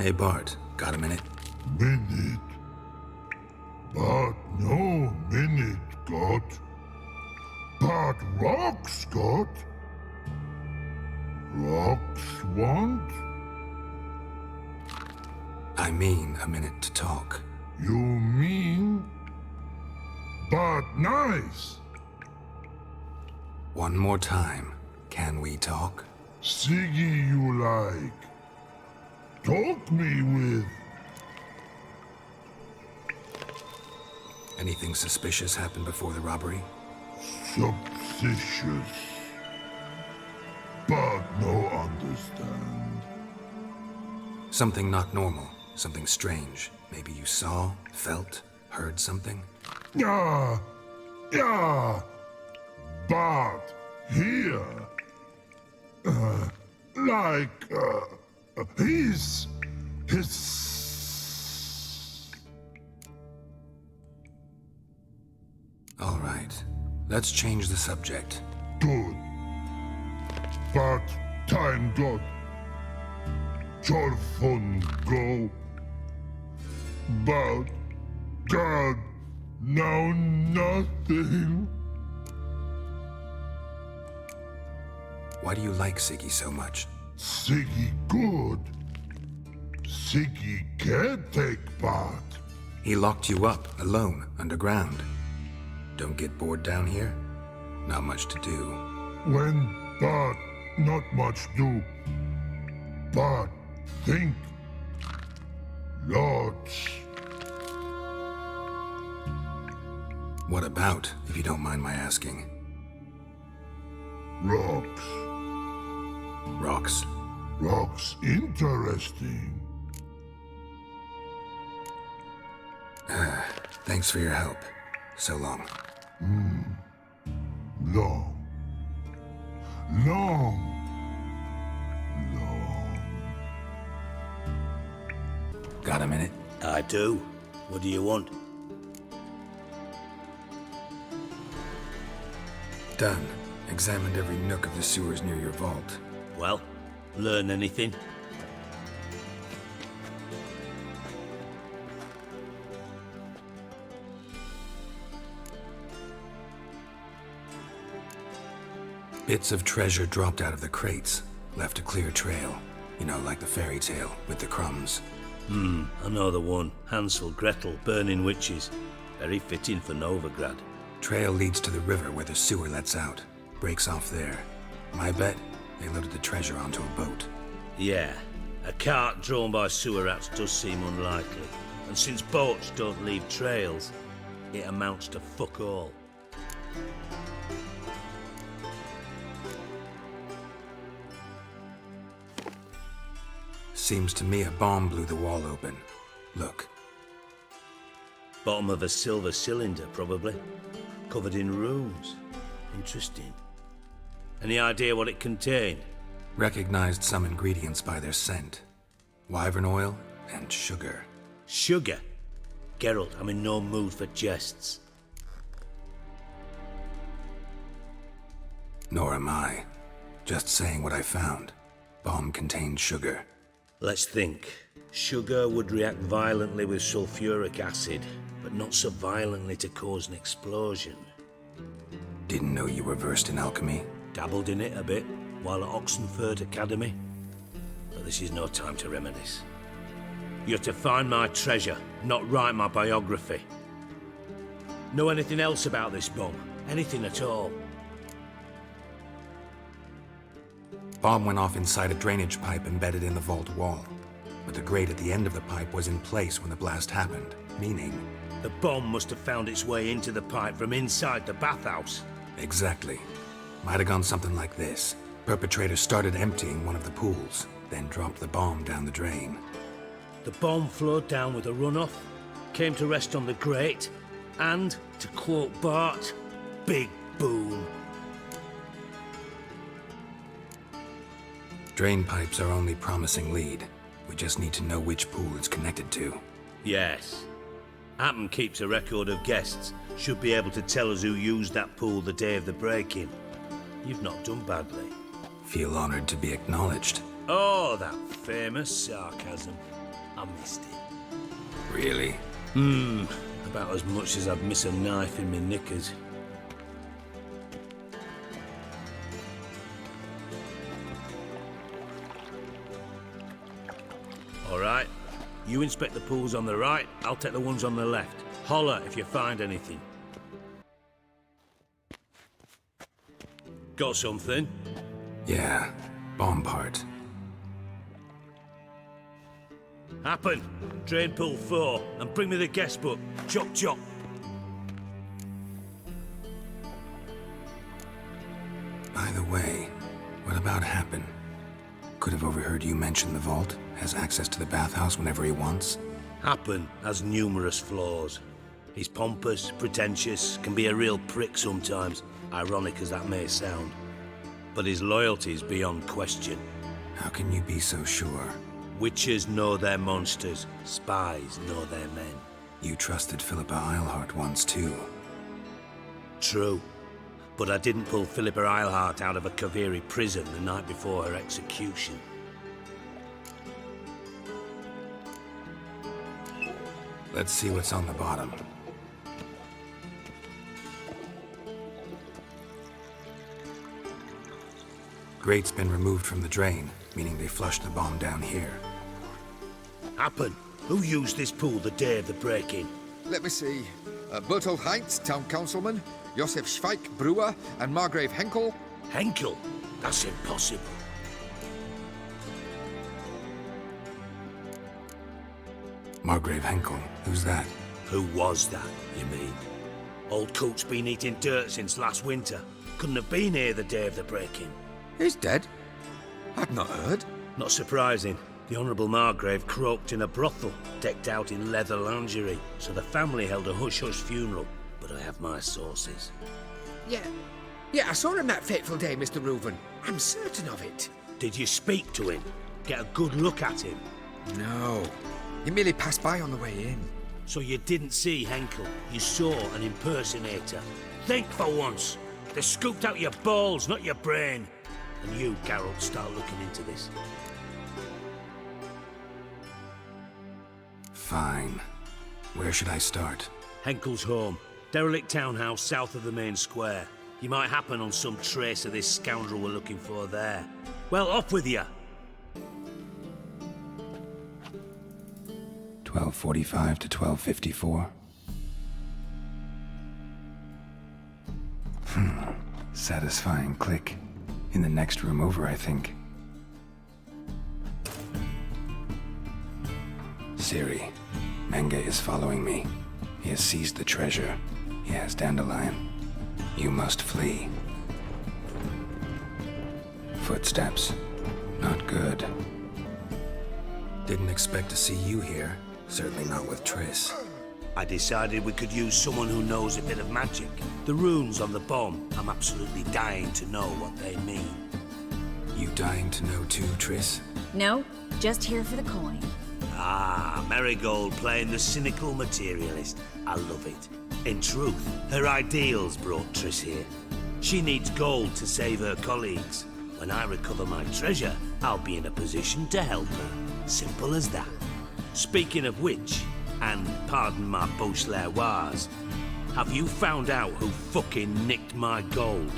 Hey Bart, got a minute? Minute. But no minute got. But rocks got. Rocks want? I mean a minute to talk. You mean? But nice. One more time, can we talk? Siggy you like. Talk me with. Anything suspicious happened before the robbery? Suspicious. But no understand. Something not normal, something strange. Maybe you saw, felt, heard something? Yeah. But here. His. All right, let's change the subject. Good. But time got. Your fun go. But God, now nothing. Why do you like Siggy so much? Siggy good. Siggy can't take part. He locked you up, alone, underground. Don't get bored down here? Not much to do. When but not much do. But think. Lots. What about, if you don't mind my asking? Rocks. Rocks? Rocks interesting. Thanks for your help. So long. Long. Got a minute? I do. What do you want? Done. Examined every nook of the sewers near your vault. Well, learn anything? Bits of treasure dropped out of the crates. Left a clear trail. You know, like the fairy tale, with the crumbs. I know the one. Hansel, Gretel, burning witches. Very fitting for Novigrad. Trail leads to the river where the sewer lets out. Breaks off there. My bet, they loaded the treasure onto a boat. Yeah, a cart drawn by sewer rats does seem unlikely. And since boats don't leave trails, it amounts to fuck all. Seems to me a bomb blew the wall open. Look. Bottom of a silver cylinder, probably. Covered in runes. Interesting. Any idea what it contained? Recognized some ingredients by their scent. Wyvern oil and sugar. Sugar? Geralt, I'm in no mood for jests. Nor am I. Just saying what I found. Bomb contained sugar. Let's think. Sugar would react violently with sulfuric acid, but not so violently to cause an explosion. Didn't know you were versed in alchemy. Dabbled in it a bit while at Oxenford Academy. But this is no time to reminisce. You're to find my treasure, not write my biography. Know anything else about this bomb? Anything at all? Bomb went off inside a drainage pipe embedded in the vault wall. But the grate at the end of the pipe was in place when the blast happened, meaning... The bomb must have found its way into the pipe from inside the bathhouse. Exactly. Might have gone something like this. Perpetrator started emptying one of the pools, then dropped the bomb down the drain. The bomb flowed down with a runoff, came to rest on the grate, and, to quote Bart, big boom. Drain pipes are only promising lead. We just need to know which pool it's connected to. Yes. Appen keeps a record of guests. Should be able to tell us who used that pool the day of the break-in. You've not done badly. Feel honored to be acknowledged. Oh, that famous sarcasm. I missed it. Really? About as much as I'd miss a knife in my knickers. All right. You inspect the pools on the right, I'll take the ones on the left. Holler if you find anything. Got something? Yeah, bomb part. Happen. Drain pool 4, and bring me the guest book. Chop chop. By the way, what about Happen? Could have overheard you mention the vault. Has access to the bathhouse whenever he wants. Happen has numerous flaws. He's pompous, pretentious, can be a real prick sometimes, ironic as that may sound. But his loyalty is beyond question. How can you be so sure? Witches know their monsters, spies know their men. You trusted Philippa Eilhart once too. True. But I didn't pull Philippa Eilhart out of a Kaviri prison the night before her execution. Let's see what's on the bottom. Grate's been removed from the drain, meaning they flushed the bomb down here. Happen. Who used this pool the day of the break-in? Let me see. Bertold Heinz, town councilman, Josef Schweik, brewer, and Margrave Henkel. Henkel? That's impossible. Margrave Henkel, who's that? Who was that, you mean? Old Coot's been eating dirt since last winter. Couldn't have been here the day of the break-in. He's dead? I'd not heard. Not surprising. The Honourable Margrave croaked in a brothel, decked out in leather lingerie, so the family held a hush-hush funeral. But I have my sources. Yeah, I saw him that fateful day, Mr. Reuven. I'm certain of it. Did you speak to him? Get a good look at him? No. He merely passed by on the way in. So you didn't see Henkel, you saw an impersonator. Think for once. They scooped out your balls, not your brain. And you, Geralt, start looking into this. Fine. Where should I start? Henkel's home. Derelict townhouse south of the main square. You might happen on some trace of this scoundrel we're looking for there. Well, off with you! 12:45 to 12:54. Satisfying click. In the next room over, I think. Ciri, Menge is following me. He has seized the treasure. He has Dandelion. You must flee. Footsteps. Not good. Didn't expect to see you here. Certainly not with Triss. I decided we could use someone who knows a bit of magic. The runes on the bomb, I'm absolutely dying to know what they mean. You dying to know too, Triss? No, just here for the coin. Ah, Marigold playing the cynical materialist. I love it. In truth, her ideals brought Triss here. She needs gold to save her colleagues. When I recover my treasure, I'll be in a position to help her. Simple as that. Speaking of which, and pardon my Beauclervoise, have you found out who fucking nicked my gold?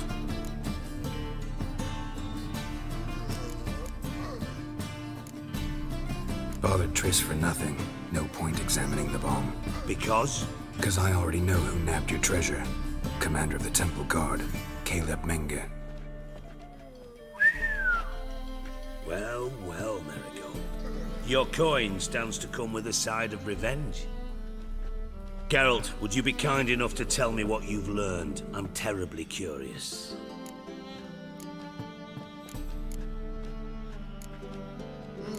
Bothered Triss for nothing. No point examining the bomb. Because? Because I already know who nabbed your treasure. Commander of the Temple Guard, Caleb Menge. Well, well, Marigold. Your coin stands to come with a side of revenge. Geralt, would you be kind enough to tell me what you've learned? I'm terribly curious.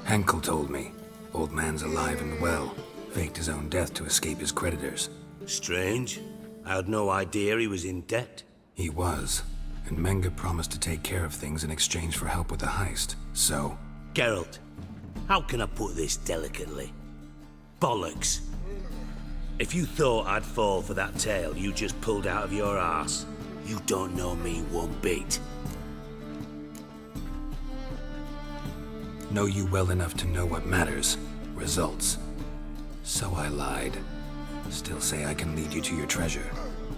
Henkel told me. Old man's alive and well. Faked his own death to escape his creditors. Strange. I had no idea he was in debt. He was. And Menge promised to take care of things in exchange for help with the heist. So... Geralt, how can I put this delicately? Bollocks. If you thought I'd fall for that tale you just pulled out of your arse, you don't know me one bit. Know you well enough to know what matters. results. So I lied. Still say I can lead you to your treasure.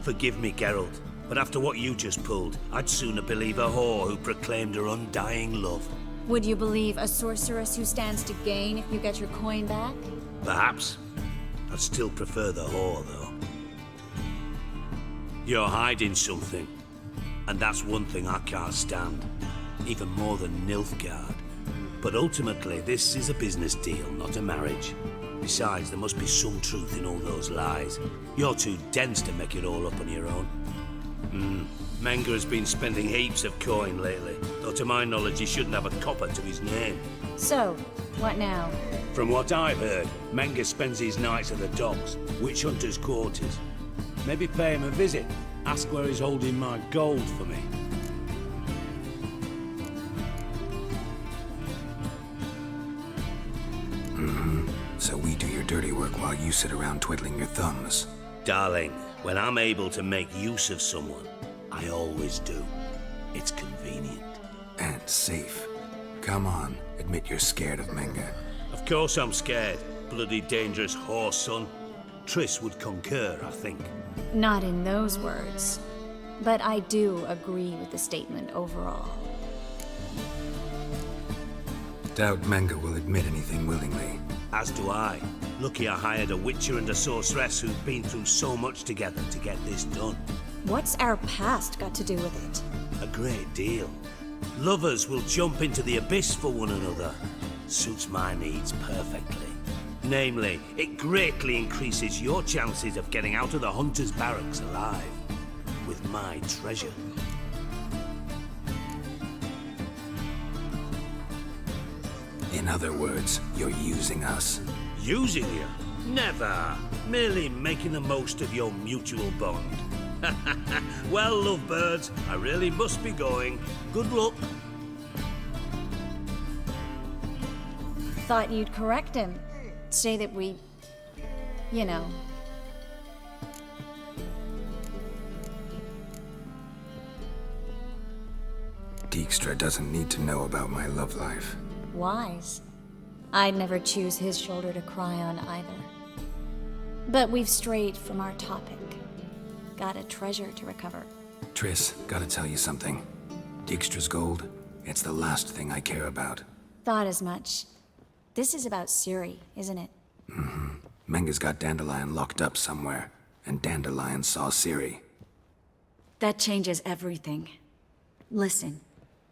Forgive me, Geralt, but after what you just pulled, I'd sooner believe a whore who proclaimed her undying love. Would you believe a sorceress who stands to gain if you get your coin back? Perhaps. I'd still prefer the whore, though. You're hiding something, and that's one thing I can't stand, even more than Nilfgaard. But ultimately, this is a business deal, not a marriage. Besides, there must be some truth in all those lies. You're too dense to make it all up on your own. Menga has been spending heaps of coin lately, though to my knowledge he shouldn't have a copper to his name. So, what now? From what I've heard, Menga spends his nights at the docks, witch hunters' quarters. Maybe pay him a visit, ask where he's holding my gold for me. So we do your dirty work while you sit around twiddling your thumbs. Darling, when I'm able to make use of someone, I always do. It's convenient. And safe. Come on, admit you're scared of Menga. Of course I'm scared. Bloody dangerous whore, son. Triss would concur, I think. Not in those words. But I do agree with the statement overall. Doubt Menga will admit anything willingly. As do I. Lucky I hired a witcher and a sorceress who've been through so much together to get this done. What's our past got to do with it? A great deal. Lovers will jump into the abyss for one another. Suits my needs perfectly. Namely, it greatly increases your chances of getting out of the hunter's barracks alive. With my treasure. In other words, you're using us. Using you? Never. Merely making the most of your mutual bond. Well, lovebirds, I really must be going. Good luck. Thought you'd correct him. Say that we... you know... Dijkstra doesn't need to know about my love life. wise. I'd never choose his shoulder to cry on either. But we've strayed from our topic. Got a treasure to recover. Triss, gotta tell you something. Dijkstra's gold, it's the last thing I care about. Thought as much. This is about Ciri, isn't it? Mm-hmm. Menga's got Dandelion locked up somewhere, and Dandelion saw Ciri. That changes everything. Listen,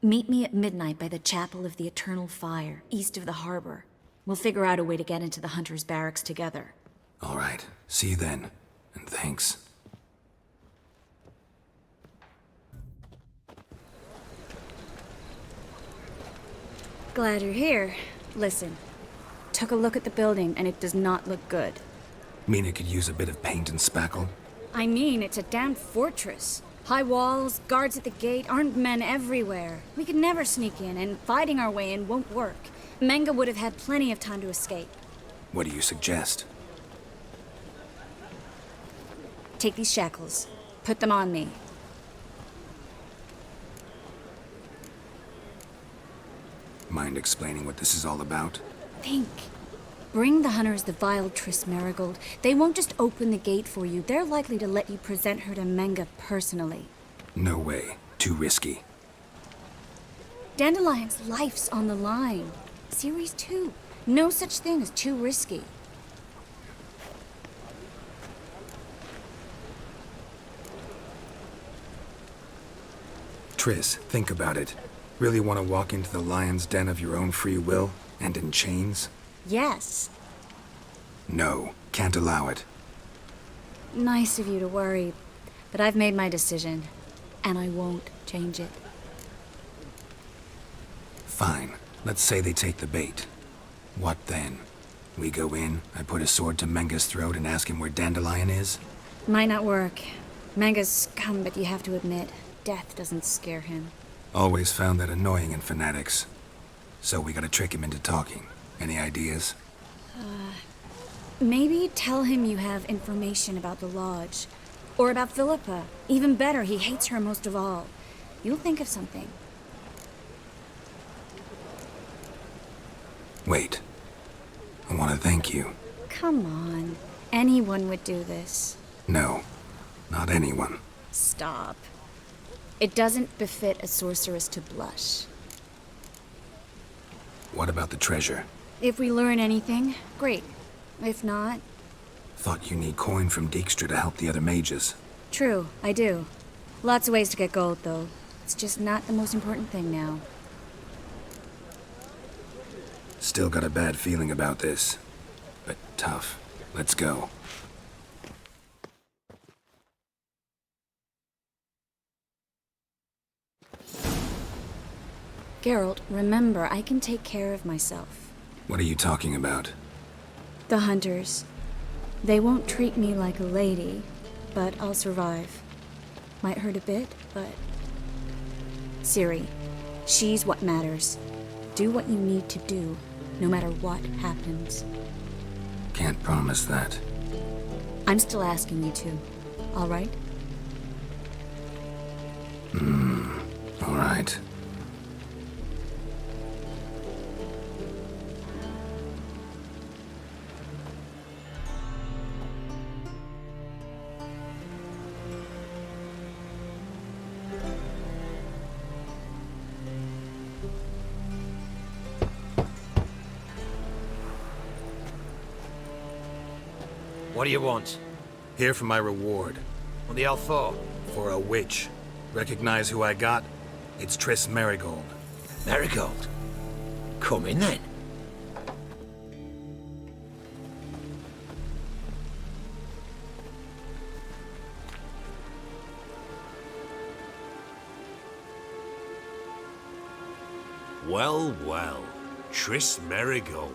meet me at midnight by the Chapel of the Eternal Fire, east of the harbor. We'll figure out a way to get into the Hunter's barracks together. All right, see you then, and thanks. Glad you're here. Listen, took a look at the building and it does not look good. Mean it could use a bit of paint and spackle? I mean, it's a damn fortress. High walls, guards at the gate, armed men everywhere. We could never sneak in, and fighting our way in won't work. Menga would have had plenty of time to escape. What do you suggest? Take these shackles. Put them on me. Mind explaining what this is all about? Think. Bring the hunters the vile Triss Marigold. They won't just open the gate for you. They're likely to let you present her to Menga personally. No way. Too risky. Dandelion's life's on the line. Ciri's too. No such thing as too risky. Triss, think about it. Really want to walk into the lion's den of your own free will, and in chains? Yes. No, can't allow it. Nice of you to worry, but I've made my decision, and I won't change it. Fine. Let's say they take the bait. What then? We go in, I put a sword to Menga's throat and ask him where Dandelion is? Might not work. Menga's scum, but you have to admit, death doesn't scare him. Always found that annoying in fanatics. So we gotta trick him into talking. Any ideas? Maybe tell him you have information about the Lodge. Or about Philippa. Even better, he hates her most of all. You'll think of something. Wait. I want to thank you. Come on. Anyone would do this. No, not anyone. Stop. It doesn't befit a sorceress to blush. What about the treasure? If we learn anything, great. If not... Thought you need coin from Dijkstra to help the other mages. True, I do. Lots of ways to get gold, though. It's just not the most important thing now. Still got a bad feeling about this. But tough. Let's go. Geralt, remember, I can take care of myself. What are you talking about? The hunters. They won't treat me like a lady, but I'll survive. Might hurt a bit, but... Ciri, she's what matters. Do what you need to do, no matter what happens. Can't promise that. I'm still asking you to, all right? All right. What do you want? Here for my reward. What the hell for? For a witch. Recognize who I got? It's Triss Merigold. Marigold? Come in then. Well, well. Triss Merigold.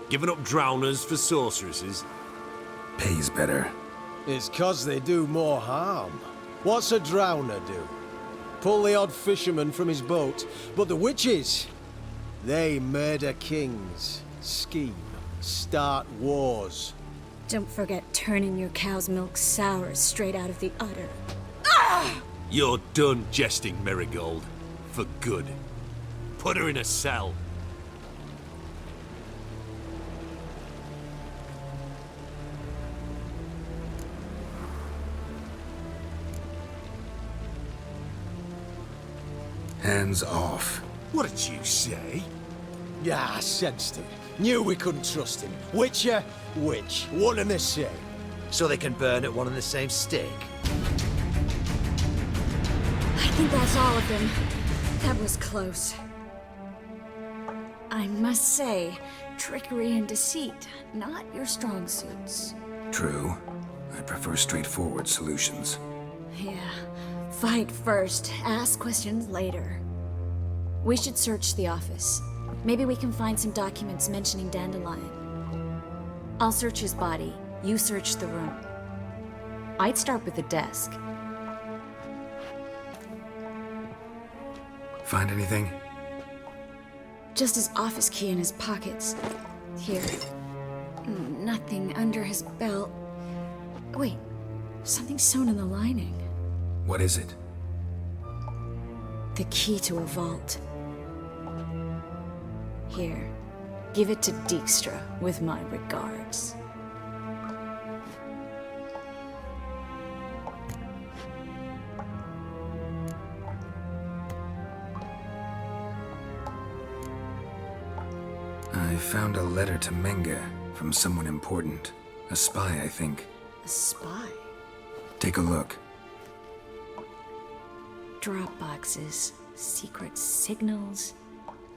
Giving up drowners for sorceresses? Pays better. It's 'cause they do more harm. What's a drowner do? Pull the odd fisherman from his boat. But the witches, they murder kings, scheme, start wars. Don't forget turning your cow's milk sour straight out of the udder. You're done jesting, Merigold. For good. Put her in a cell. Hands off. What did you say? Yeah, I sensed it. Knew we couldn't trust him. Witcher, witch, one and the same. So they can burn at one and the same stake? I think that's all of them. That was close. I must say, trickery and deceit, not your strong suits. True. I prefer straightforward solutions. Yeah. Fight first, ask questions later. We should search the office. Maybe we can find some documents mentioning Dandelion. I'll search his body, you search the room. I'd start with the desk. Find anything? Just his office key in his pockets. Here. Nothing under his belt. Wait, something sewn in the lining. What is it? The key to a vault. Here, give it to Dijkstra with my regards. I found a letter to Menga from someone important. A spy, I think. A spy? Take a look. Drop boxes, secret signals.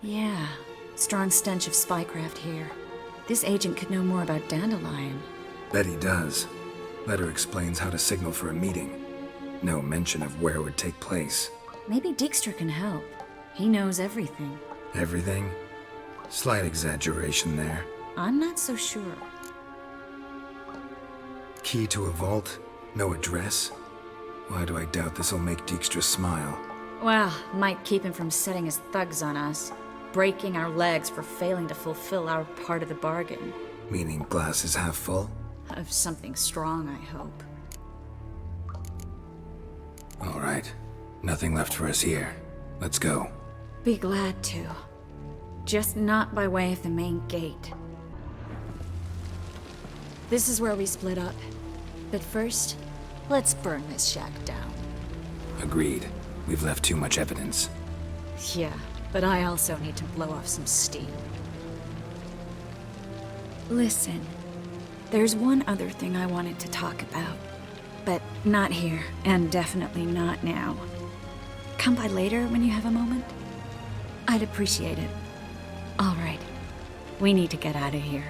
Yeah, strong stench of spycraft here. This agent could know more about Dandelion. Bet he does. Letter explains how to signal for a meeting. No mention of where it would take place. Maybe Dijkstra can help. He knows everything. Everything? Slight exaggeration there. I'm not so sure. Key to a vault? No address? Why do I doubt this'll make Dijkstra smile? Well, might keep him from setting his thugs on us. Breaking our legs for failing to fulfill our part of the bargain. Meaning glass is half full? Of something strong, I hope. All right. Nothing left for us here. Let's go. Be glad to. Just not by way of the main gate. This is where we split up. But first, let's burn this shack down. Agreed. We've left too much evidence. Yeah, but I also need to blow off some steam. Listen, there's one other thing I wanted to talk about. But not here, and definitely not now. Come by later when you have a moment? I'd appreciate it. All right. We need to get out of here.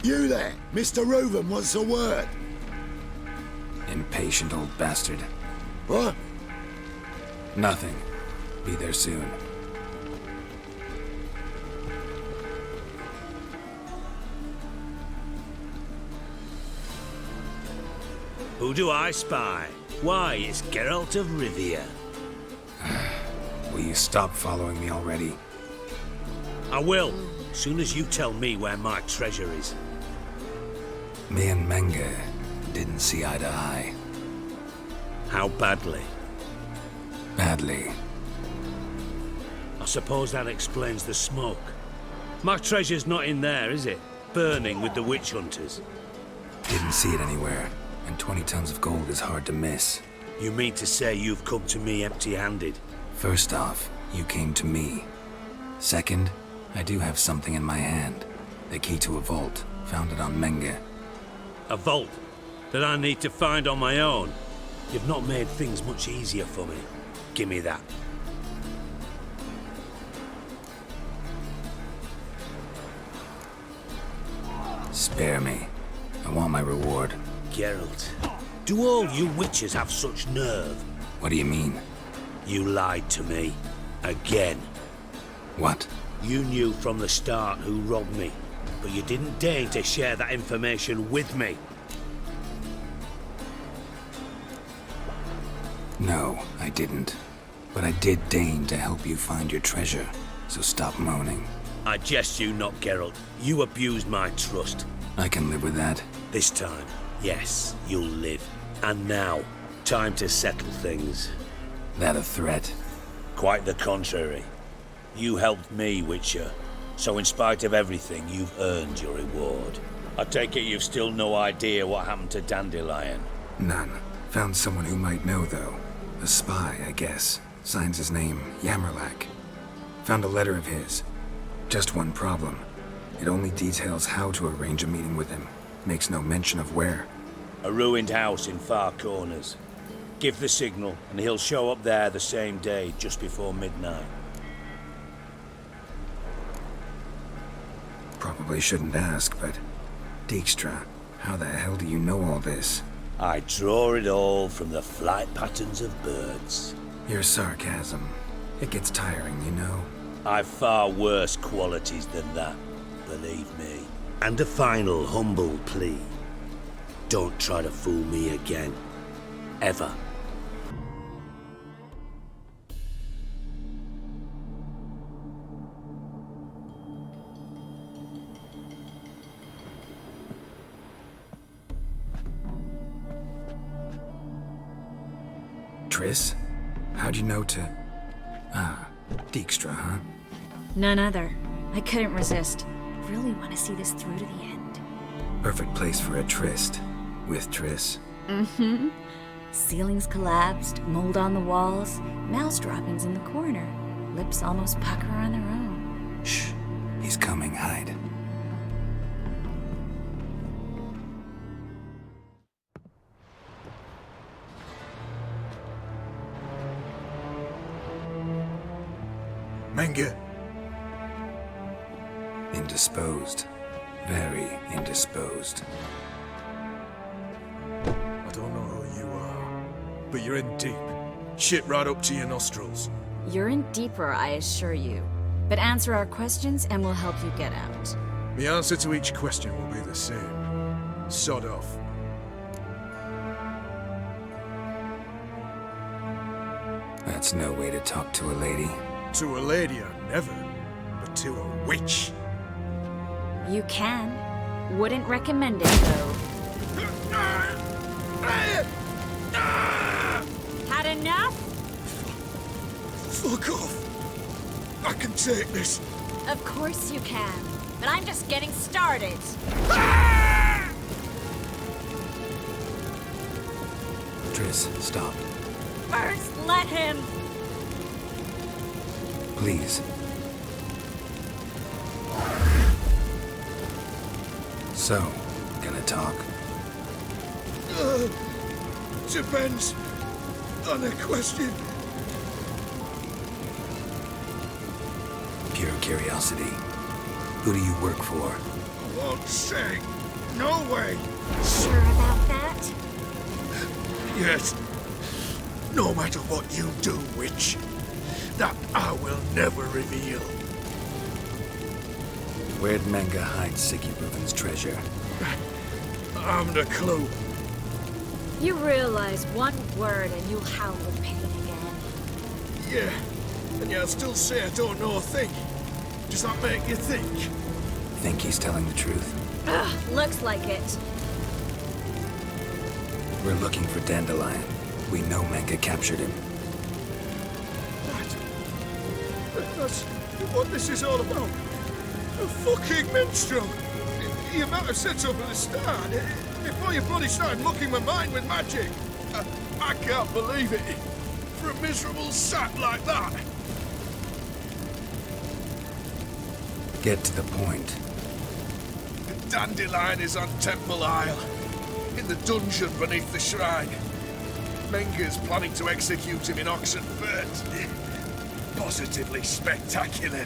You there! Mr. Reuven wants a word. Impatient old bastard. What? Nothing. Be there soon. Who do I spy? Why, it's Geralt of Rivia. Will you stop following me already? I will, as soon as you tell me where my treasure is. Me and Menge didn't see eye to eye. How badly? Badly. I suppose that explains the smoke. My treasure's not in there, is it? Burning with the witch hunters. Didn't see it anywhere, and 20 tons of gold is hard to miss. You mean to say you've come to me empty-handed? First off, you came to me. Second, I do have something in my hand. The key to a vault, found it on Menge. A vault that I need to find on my own? You've not made things much easier for me. Give me that. Spare me. I want my reward. Geralt, do all you witches have such nerve? What do you mean? You lied to me. Again. What? You knew from the start who robbed me, but you didn't deign to share that information with me. No, I didn't. But I did deign to help you find your treasure, so stop moaning. I jest you not, Geralt. You abused my trust. I can live with that. This time, yes, you'll live. And now, time to settle things. That a threat? Quite the contrary. You helped me, Witcher. So in spite of everything, you've earned your reward. I take it you've still no idea what happened to Dandelion. None. Found someone who might know, though. A spy, I guess. Signs his name, Yamerlak. Found a letter of his. Just one problem. It only details how to arrange a meeting with him. Makes no mention of where. A ruined house in Far Corners. Give the signal, and he'll show up there the same day, just before midnight. Probably shouldn't ask, but... Dijkstra, how the hell do you know all this? I draw it all from the flight patterns of birds. Your sarcasm. It gets tiring, you know. I've far worse qualities than that, believe me. And a final humble plea. Don't try to fool me again. Ever. Triss? How'd you know to... Ah, Dijkstra, huh? None other. I couldn't resist. Really want to see this through to the end. Perfect place for a tryst. With Triss. Mm-hmm. Ceilings collapsed, mold on the walls, mouse droppings in the corner. Lips almost pucker on their own. Shh. He's coming, hide. Menge. Indisposed. Very indisposed. I don't know who you are, but you're in deep. Shit right up to your nostrils. You're in deeper, I assure you. But answer our questions and we'll help you get out. The answer to each question will be the same. Sod off. That's no way to talk to a lady. To a lady, I never. But to a witch. You can. Wouldn't recommend it, though. Had enough? Fuck off. I can take this. Of course you can. but I'm just getting started. Triss, stop. First, let him. Please. So, gonna talk? Depends on the question. Pure curiosity. Who do you work for? I won't say. No way. Sure about that? Yes. No matter what you do, witch, that I will never reveal. Where'd Manga hide Siggy Reuben's treasure? I haven't a clue. You realize one word and you'll howl with pain again. Yeah, and yet I still say I don't know a thing. Does that make you think? Think he's telling the truth? Ugh, looks like it. We're looking for Dandelion. We know Manga captured him. That's what this is all about. A fucking minstrel. You might have said so at the start. Before your bloody started mucking my mind with magic. I can't believe it. For a miserable sap like that. Get to the point. Dandelion is on Temple Isle. In the dungeon beneath the shrine. Menga's planning to execute him in Oxenfurt. Positively spectacular.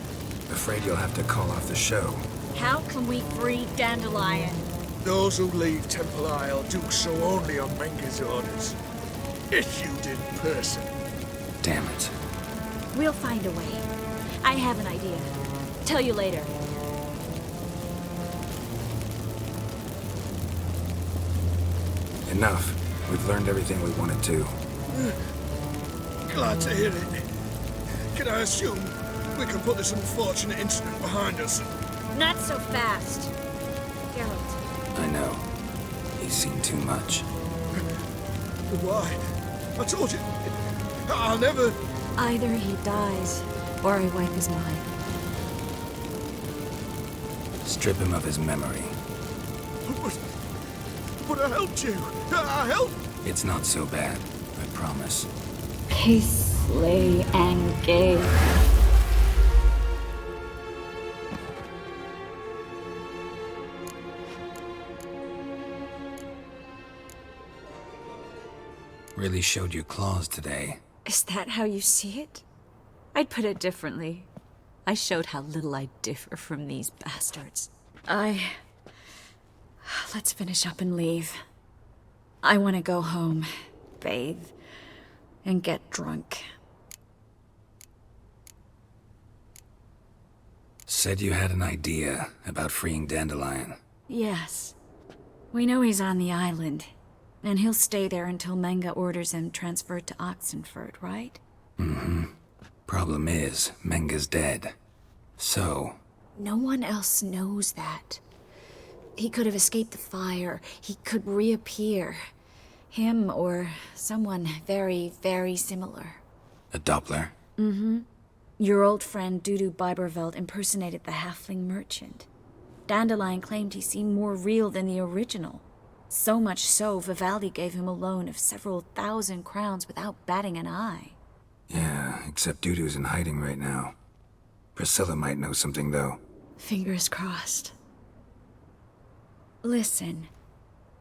Afraid you'll have to call off the show. How can we free Dandelion? Those who leave Temple Isle do so only on Menga's orders. Issued in person. Damn it. We'll find a way. I have an idea. Tell you later. Enough. We've learned everything we wanted to. Glad to hear it. Can I assume we can put this unfortunate incident behind us? Not so fast. Geralt. I know. He's seen too much. Why? I told you. I'll never... Either he dies, or I wipe his mind. Strip him of his memory. But I helped you. I helped... It's not so bad, I promise. Peacefully and gay. Really showed you claws today. Is that how you see it? I'd put it differently. I showed how little I differ from these bastards. Let's finish up and leave. I want to go home, bathe, and get drunk. Said you had an idea about freeing Dandelion. Yes. We know he's on the island, and he'll stay there until Manga orders him transferred to Oxenfurt, right? Mm-hmm. Problem is, Menga's dead. So... No one else knows that. He could have escaped the fire. He could reappear. Him or someone very, very similar. A Doppler? Mm-hmm. Your old friend Dudu Biberveld impersonated the halfling merchant. Dandelion claimed he seemed more real than the original. So much so, Vivaldi gave him a loan of several thousand crowns without batting an eye. Yeah, except Dudu's in hiding right now. Priscilla might know something, though. Fingers crossed. Listen,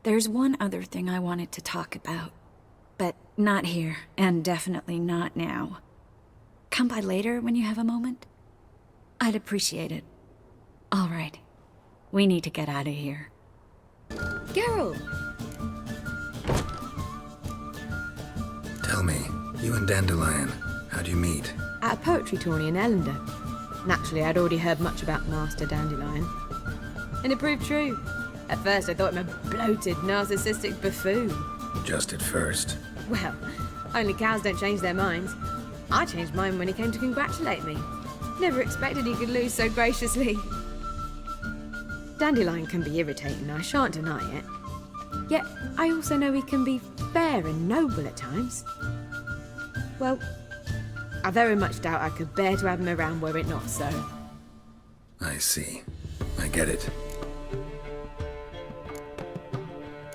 there's one other thing I wanted to talk about. But not here, and definitely not now. Come by later when you have a moment? I'd appreciate it. All right. We need to get out of here. Geralt! Tell me, you and Dandelion, how'd you meet? At a poetry tourney in Ellender. Naturally, I'd already heard much about Master Dandelion. And it proved true. At first, I thought him a bloated, narcissistic buffoon. Just at first. Well, only cows don't change their minds. I changed mine when he came to congratulate me. Never expected he could lose so graciously. Dandelion can be irritating, I shan't deny it. Yet, I also know he can be fair and noble at times. Well, I very much doubt I could bear to have him around were it not so. I see. I get it.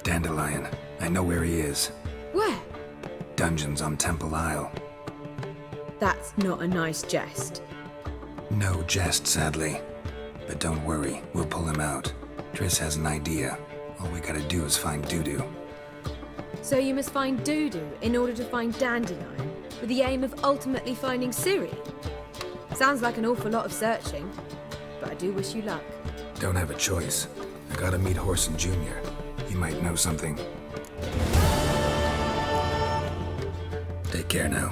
Dandelion. I know where he is. Where? Dungeons on Temple Isle. That's not a nice jest. No jest, sadly. But don't worry, we'll pull him out. Triss has an idea. All we gotta do is find Dudu. So you must find Dudu in order to find Dandelion, with the aim of ultimately finding Ciri? Sounds like an awful lot of searching, but I do wish you luck. Don't have a choice. I gotta meet Horson Jr. He might know something. Take care now.